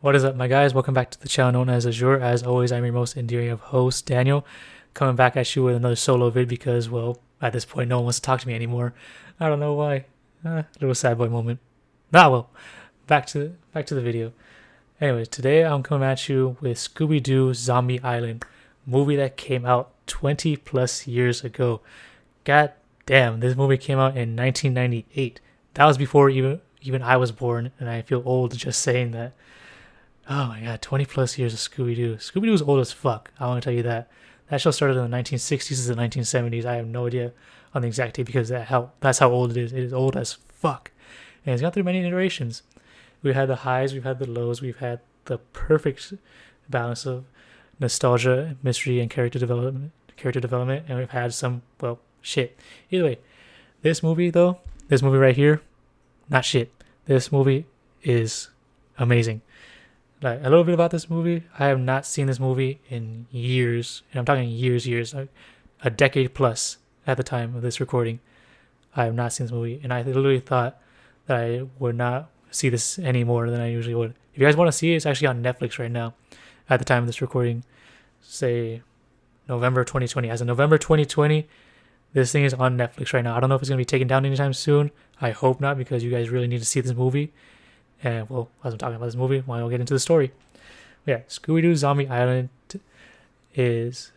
What is up, my guys? Welcome back to the channel known as Azure. As always, I'm your most endearing of hosts, Daniel, coming back at you with another solo vid because, well, at this point, no one wants to talk to me anymore. I don't know why. Little sad boy moment. Well, back to the video. Anyways, today I'm coming at you with Scooby-Doo Zombie Island, movie that came out 20 plus years ago. God damn, this movie came out in 1998. That was before even I was born, and I feel old just saying that. Oh my god, 20 plus years of Scooby-Doo. Scooby-Doo's old as fuck. I want to tell you that. That show started in the 1960s to the 1970s. I have no idea on the exact date because that's how old it is. It is old as fuck. And it's gone through many iterations. We've had the highs, we've had the lows, we've had the perfect balance of nostalgia, mystery, and character development, and we've had some, well, shit. Either way, this movie right here, not shit. This movie is amazing. Like, a little bit about this movie. I have not seen this movie in years, and I'm talking years, like a decade plus at the time of this recording. I have not seen this movie, and I literally thought that I would not see this any more than I usually would. If you guys want to see it, it's actually on Netflix right now at the time of this recording. Say November 2020. As of November 2020, this thing is on Netflix right now. I don't know if it's going to be taken down anytime soon. I hope not, because you guys really need to see this movie. And, well, as I'm talking about this movie, why don't we get into the story? Yeah, Scooby-Doo Zombie Island is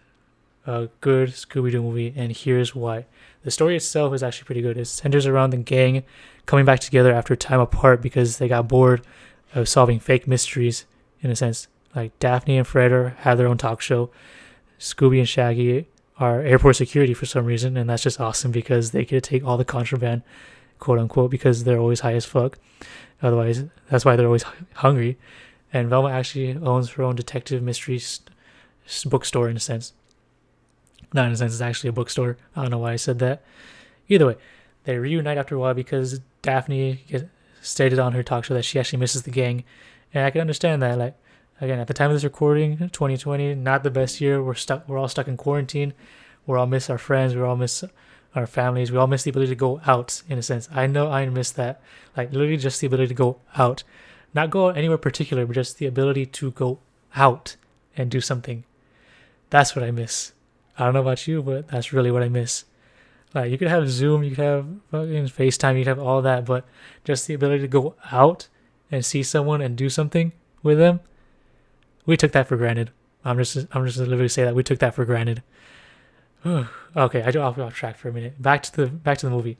a good Scooby-Doo movie, and here's why. The story itself is actually pretty good. It centers around the gang coming back together after time apart because they got bored of solving fake mysteries, in a sense. Like, Daphne and Fred have their own talk show. Scooby and Shaggy are airport security for some reason, and that's just awesome because they get to take all the contraband, quote unquote, because they're always high as fuck. Otherwise, that's why they're always hungry. And Velma actually owns her own detective mystery bookstore, in a sense. Not in a sense, it's actually a bookstore. I don't know why I said that. Either way, they reunite after a while because Daphne stated on her talk show that she actually misses the gang. And I can understand that. Like, again, at the time of this recording, 2020, not the best year. We're all stuck in quarantine. We all miss our friends. We all miss our families. We all miss the ability to go out, in a sense. I know I miss that. Like, literally just the ability to go out. Not go out anywhere particular, but just the ability to go out and do something. That's what I miss. I don't know about you, but that's really what I miss. Like, you could have Zoom, you could have fucking FaceTime, you could have all that, but just the ability to go out and see someone and do something with them, we took that for granted. I'm just literally say that we took that for granted. Okay, I'll go off track for a minute. Back to the movie.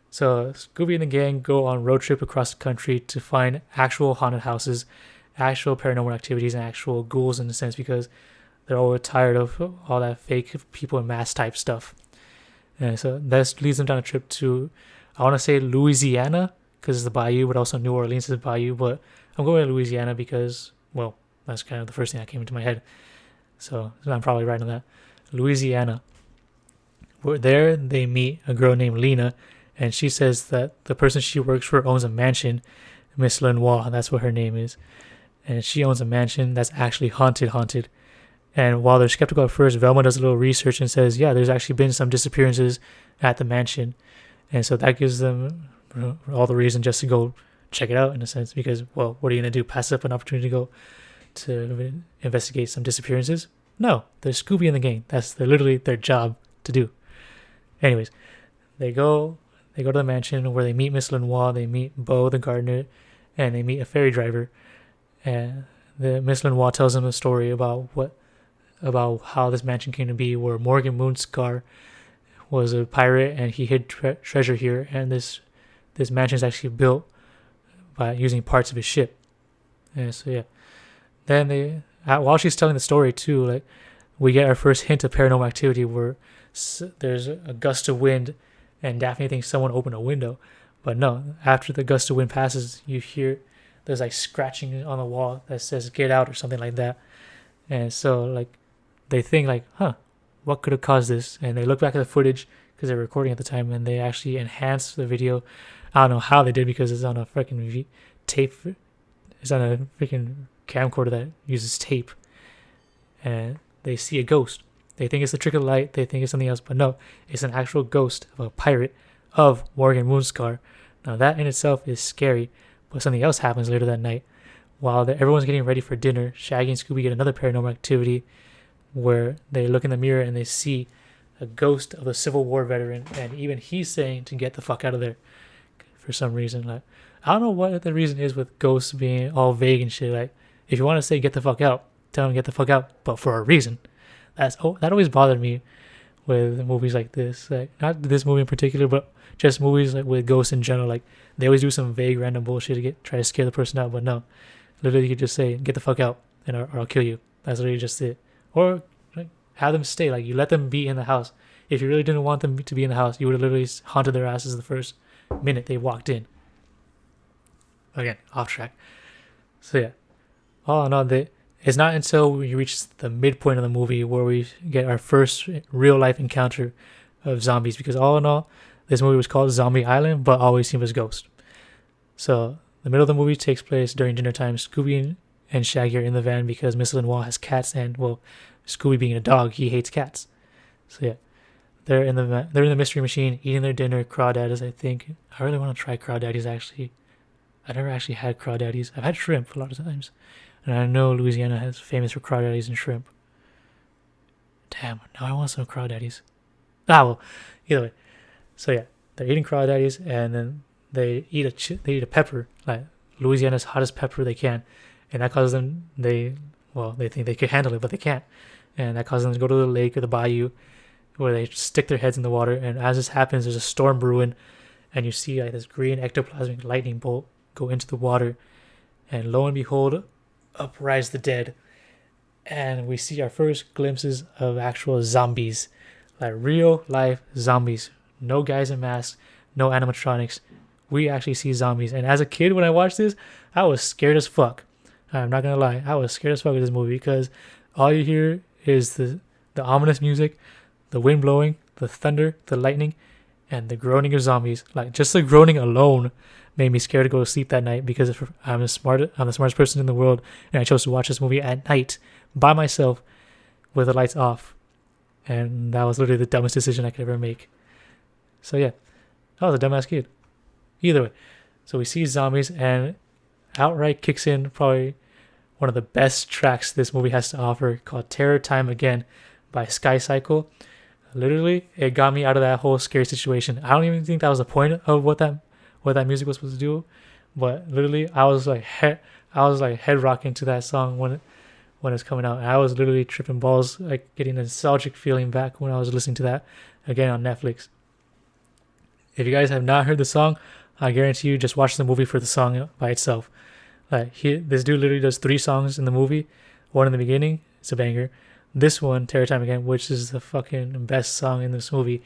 So Scooby and the gang go on a road trip across the country to find actual haunted houses, actual paranormal activities, and actual ghouls, in a sense, because they're all tired of all that fake people and mass type stuff. And so that leads them down a trip to, I want to say Louisiana, because it's the bayou, but also New Orleans is the bayou. But I'm going to Louisiana because, well, that's kind of the first thing that came into my head. So I'm probably right on that. Louisiana. There they meet a girl named Lena, and she says that the person she works for owns a mansion, Miss Lenoir, that's what her name is. And she owns a mansion that's actually haunted. And while they're skeptical at first, Velma does a little research and says, yeah, there's actually been some disappearances at the mansion. And so that gives them all the reason just to go check it out, in a sense, because, well, what are you going to do? Pass up an opportunity to go to investigate some disappearances? No, they're Scooby and the gang. That's literally their job to do. Anyways, they go to the mansion where they meet Miss Lenoir, they meet Beau the gardener, and they meet a ferry driver. And the Miss Lenoir tells them a story about how this mansion came to be, where Morgan Moonscar was a pirate and he hid treasure here, and this mansion is actually built by using parts of his ship. And so yeah, then while she's telling the story too, like, we get our first hint of paranormal activity where there's a gust of wind and Daphne thinks someone opened a window, but no, after the gust of wind passes, you hear there's like scratching on the wall that says "get out" or something like that. And so, like, they think like, what could have caused this? And they look back at the footage because they're recording at the time, and they actually enhanced the video. I don't know how they did, because it's on a freaking tape. It's on a freaking camcorder that uses tape, and they see a ghost. They think it's the trick of light. They think it's something else, but no, it's an actual ghost of a pirate of Morgan Moonscar. Now that in itself is scary, but something else happens later that night while everyone's getting ready for dinner, Shaggy and Scooby get another paranormal activity where they look in the mirror and they see a ghost of a Civil War veteran, and even he's saying to get the fuck out of there for some reason. Like, I don't know what the reason is with ghosts being all vague and shit. Like, if you want to say get the fuck out, tell them get the fuck out, but for a reason. That always bothered me with movies like this. Like, not this movie in particular, but just movies like with ghosts in general. Like, they always do some vague random bullshit to try to scare the person out, but no, literally you could just say get the fuck out, and or I'll kill you. That's literally just it. Or like, have them stay. Like, you let them be in the house. If you really didn't want them to be in the house, you would have literally haunted their asses the first minute they walked in. Again, off track. So yeah, all in all, it's not until we reach the midpoint of the movie where we get our first real life encounter of zombies. Because all in all, this movie was called Zombie Island, but always seen as ghosts. So the middle of the movie takes place during dinner time. Scooby and Shaggy are in the van because Miss Lenoir has cats, and well, Scooby being a dog, he hates cats. So yeah, they're in the mystery machine eating their dinner. Crawdaddies, I think. I really want to try crawdaddies. Actually, I never actually had crawdaddies. I've had shrimp a lot of times, and I know Louisiana is famous for crawdaddies and shrimp. Damn, now I want some crawdaddies. Well, either way. So yeah, they're eating crawdaddies, and then they eat a pepper, like Louisiana's hottest pepper they can, and that causes them they think they could handle it, but they can't, and that causes them to go to the lake or the bayou, where they stick their heads in the water. And as this happens, there's a storm brewing, and you see like this green ectoplasmic lightning bolt go into the water, and lo and behold, up rise the dead, and we see our first glimpses of actual zombies, like real life zombies. No guys in masks, no animatronics. We actually see zombies. And as a kid, when I watched this, I was scared as fuck. I'm not gonna lie, I was scared as fuck of this movie because all you hear is the ominous music, the wind blowing, the thunder, the lightning, and the groaning of zombies. Like, just the groaning alone made me scared to go to sleep that night, because I'm the smartest person in the world, and I chose to watch this movie at night by myself with the lights off. And that was literally the dumbest decision I could ever make. So yeah, I was a dumbass kid. Either way, so we see zombies, and outright kicks in probably one of the best tracks this movie has to offer, called Terror Time Again by Sky Cycle. Literally, it got me out of that whole scary situation. I don't even think that was the point of what that music was supposed to do, but literally I was like head rocking to that song when it's coming out, and I was literally tripping balls, like getting a nostalgic feeling back when I was listening to that again on Netflix. If you guys have not heard the song, I guarantee you just watch the movie for the song by itself. Like, this dude literally does 3 songs in the movie. One in the beginning, it's a banger. This one, Terror Time Again, which is the fucking best song in this movie.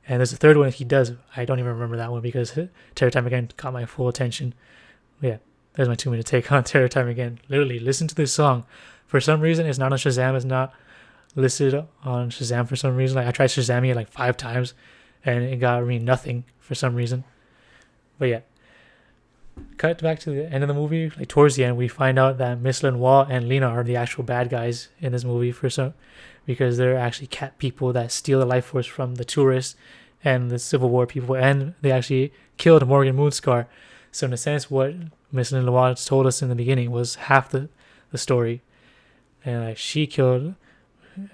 And there's a third one he does. I don't even remember that one because Terror Time Again caught my full attention. But yeah, there's my 2-minute take on Terror Time Again. Literally, listen to this song. For some reason, it's not on Shazam. It's not listed on Shazam for some reason. Like, I tried Shazamming it like 5 times, and it got me nothing for some reason. But yeah, cut back to the end of the movie. Like, towards the end, we find out that Miss Lenoir and Lena are the actual bad guys in this movie because they're actually cat people that steal the life force from the tourists and the Civil War people, and they actually killed Morgan Moonscar. So in a sense, what Miss Lenoir told us in the beginning was half the story, and like, she killed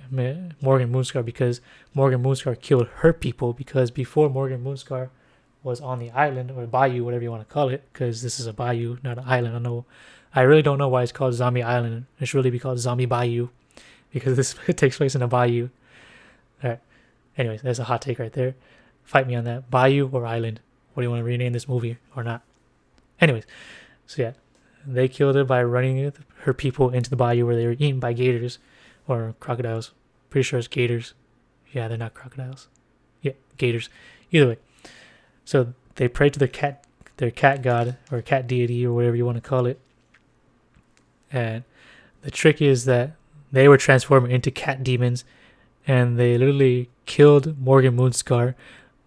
Morgan Moonscar because Morgan Moonscar killed her people, because before Morgan Moonscar was on the island, or bayou, whatever you want to call it, because this is a bayou, not an island. I really don't know why it's called Zombie Island. It should really be called Zombie Bayou, because it takes place in a bayou. Alright, anyways, that's a hot take right there. Fight me on that. Bayou or island? What do you want to rename this movie or not? Anyways, so yeah, they killed her by running her people into the bayou where they were eaten by gators or crocodiles. Pretty sure it's gators. Yeah, they're not crocodiles. Yeah, gators. Either way. So they prayed to their cat god, or cat deity, or whatever you want to call it. And the trick is that they were transformed into cat demons, and they literally killed Morgan Moonscar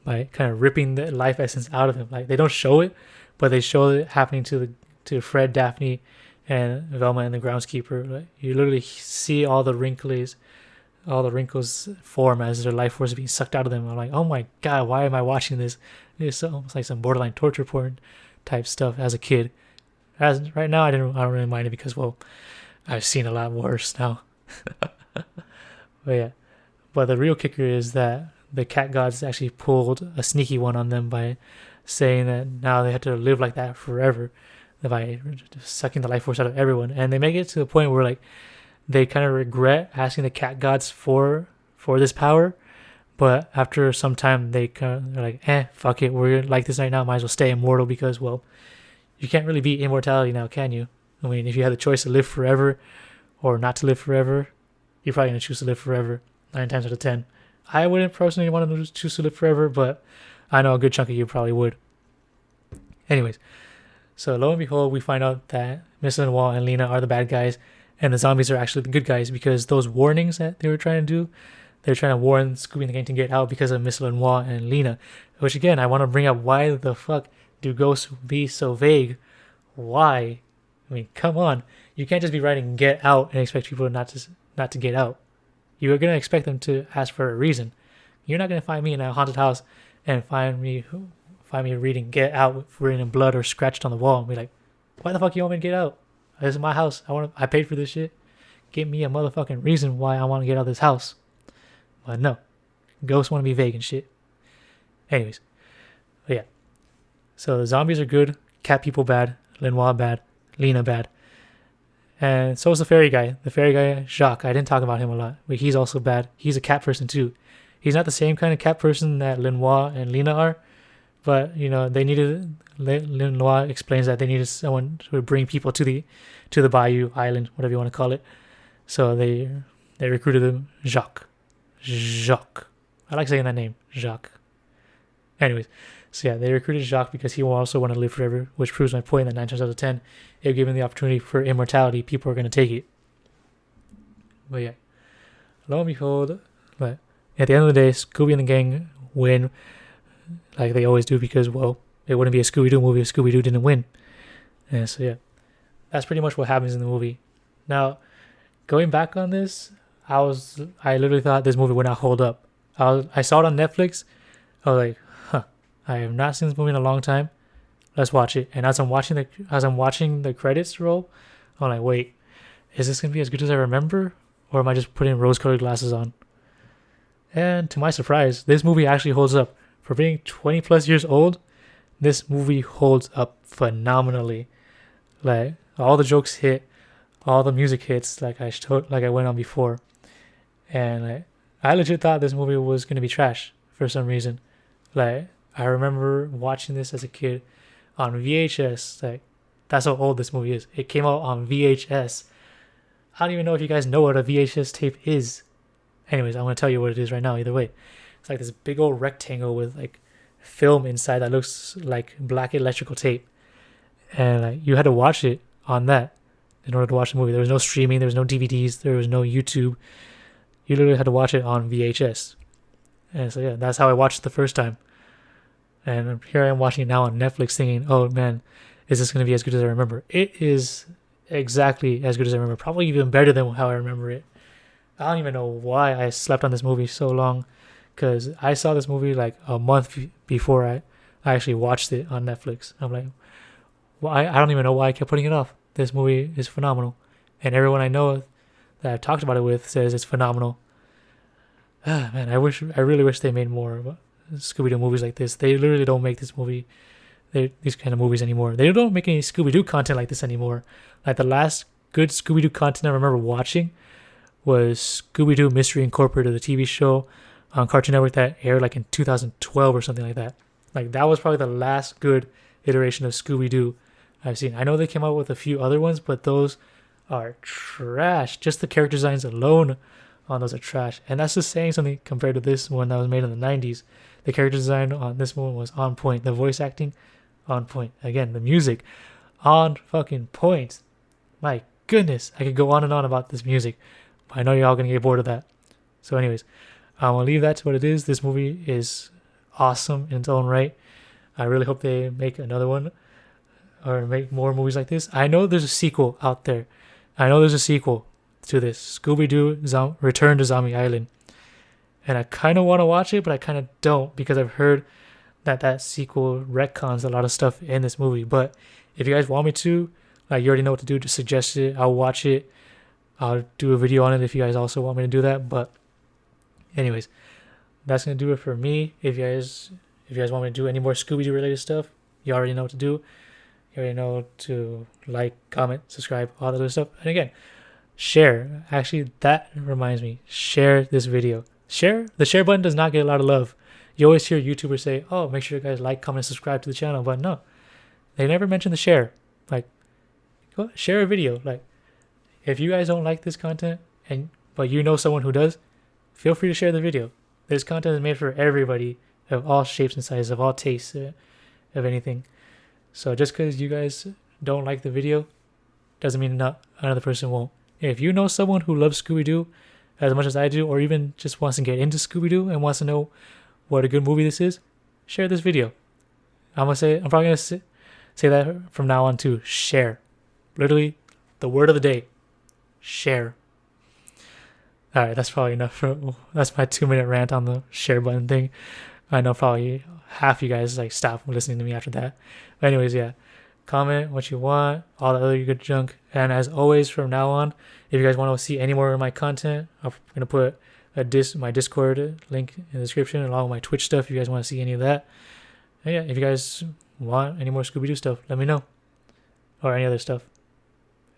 by kind of ripping the life essence out of him. Like, they don't show it, but they show it happening to Fred, Daphne, and Velma and the groundskeeper. Like, you literally see all the wrinkles form as their life force is being sucked out of them. I'm like, oh my god, why am I watching this? It's almost like some borderline torture porn type stuff as a kid. As right now, I don't really mind it because, well, I've seen a lot worse now. But yeah, but the real kicker is that the cat gods actually pulled a sneaky one on them by saying that now they have to live like that forever, by sucking the life force out of everyone. And they make it to the point where like they kind of regret asking the cat gods for this power, but after some time they're like, fuck it, we're like this right now, might as well stay immortal because, well, you can't really beat immortality now, can you? I mean, if you had the choice to live forever or not to live forever, you're probably gonna choose to live forever 9 times out of 10. I wouldn't personally want to choose to live forever, but I know a good chunk of you probably would. Anyways, so lo and behold, we find out that Miss Lenoir and Lena are the bad guys, and the zombies are actually the good guys because those warnings that they were trying to do, they were trying to warn Scooby and the gang to get out because of Miss Lenoir and Lena. Which again, I want to bring up, why the fuck do ghosts be so vague? Why? I mean, come on. You can't just be writing "get out" and expect people not to get out. You're gonna expect them to ask for a reason. You're not gonna find me in a haunted house and find me reading "get out" written in blood or scratched on the wall and be like, "Why the fuck you want me to get out? This is my house. I paid for this shit. Give me a motherfucking reason why I want to get out of this house." But no, ghosts want to be vague and shit. Anyways, but yeah. So the zombies are good, cat people bad, Lenoir bad, Lena bad. And so is the fairy guy. The fairy guy, Jacques. I didn't talk about him a lot, but he's also bad. He's a cat person too. He's not the same kind of cat person that Lenoir and Lena are, but you know they needed. Lenoir explains that they needed someone to bring people to the Bayou Island, whatever you want to call it. So they recruited him, Jacques. I like saying that name, Jacques. Anyways, so yeah, they recruited Jacques because he will also want to live forever, which proves my point that 9 times out of 10, if given the opportunity for immortality, people are going to take it. But yeah, lo and behold, but at the end of the day, Scooby and the gang win, like they always do, because, well, it wouldn't be a Scooby-Doo movie if Scooby-Doo didn't win. And so yeah, that's pretty much what happens in the movie. Now, going back on this, I literally thought this movie would not hold up. I saw it on Netflix. I was like, I have not seen this movie in a long time. Let's watch it. And as I'm watching the credits roll, I'm like, wait, is this gonna be as good as I remember, or am I just putting rose-colored glasses on? And to my surprise, this movie actually holds up. For being 20 plus years old, this movie holds up phenomenally. Like, all the jokes hit, all the music hits, like I went on before. And I legit thought this movie was gonna be trash for some reason. Like, I remember watching this as a kid on VHS. Like, that's how old this movie is. It came out on VHS. I don't even know if you guys know what a VHS tape is. Anyways, I'm going to tell you what it is right now, either way. It's like this big old rectangle with like film inside that looks like black electrical tape. And like you had to watch it on that in order to watch the movie. There was no streaming, there was no DVDs, there was no YouTube. You literally had to watch it on VHS. And so yeah, that's how I watched it the first time. And here I am watching it now on Netflix thinking, oh man, is this going to be as good as I remember? It is exactly as good as I remember. Probably even better than how I remember it. I don't even know why I slept on this movie so long, because I saw this movie like a month before I actually watched it on Netflix. I'm like, well, I don't even know why I kept putting it off. This movie is phenomenal. And everyone I know that I've talked about it with says it's phenomenal. Man, I really wish they made more Scooby-Doo movies like this. They literally don't make these kind of movies anymore. They don't make any Scooby-Doo content like this anymore. Like the last good Scooby-Doo content I remember watching was Scooby-Doo Mystery Incorporated, the TV show on Cartoon Network that aired like in 2012 or something like that. Like that was probably the last good iteration of Scooby-Doo I've seen. I know they came out with a few other ones, but those are trash. Just the character designs alone on those are trash. And that's just saying something compared to this one that was made in the 90s. The character design on this one was on point. The voice acting, on point. Again, the music, on fucking point. My goodness, I could go on and on about this music, but I know you're all going to get bored of that. So anyways, I'm going to leave that to what it is. This movie is awesome in its own right. I really hope they make another one or make more movies like this. I know there's a sequel out there. I know there's a sequel to this, Scooby-Doo Return to Zombie Island. And I kind of want to watch it, but I kind of don't, because I've heard that sequel retcons a lot of stuff in this movie. But if you guys want me to, Like, you already know what to do. Just suggest it. I'll watch it. I'll do a video on it if you guys also want me to do that. But anyways, that's gonna do it for me. If you guys want me to do any more Scooby-Doo related stuff, you already know what to do. You already know to like, comment, subscribe, all that other stuff. And again, share. Actually, that reminds me. Share this video. Share. The share button does not get a lot of love. You always hear YouTubers say, "Oh, make sure you guys like, comment, subscribe to the channel," but no, they never mention the share. Like, go share a video. Like, if you guys don't like this content but you know someone who does, feel free to share the video. This content is made for everybody of all shapes and sizes, of all tastes, of anything. So just because you guys don't like the video doesn't mean not another person won't. If you know someone who loves Scooby-Doo as much as I do, or even just wants to get into Scooby-Doo and wants to know what a good movie this is, share this video. I'm probably gonna say that from now on too. Share. Literally, the word of the day. Share. All right, that's probably enough. That's my 2-minute rant on the share button thing. I know probably half you guys like stop listening to me after that. But anyways, yeah. Comment what you want, all the other good junk. And as always, from now on, if you guys want to see any more of my content, I'm gonna put my Discord link in the description along with my Twitch stuff if you guys want to see any of that. And yeah, if you guys want any more Scooby-Doo stuff, let me know. Or any other stuff.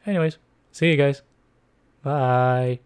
Anyways, see you guys. Bye.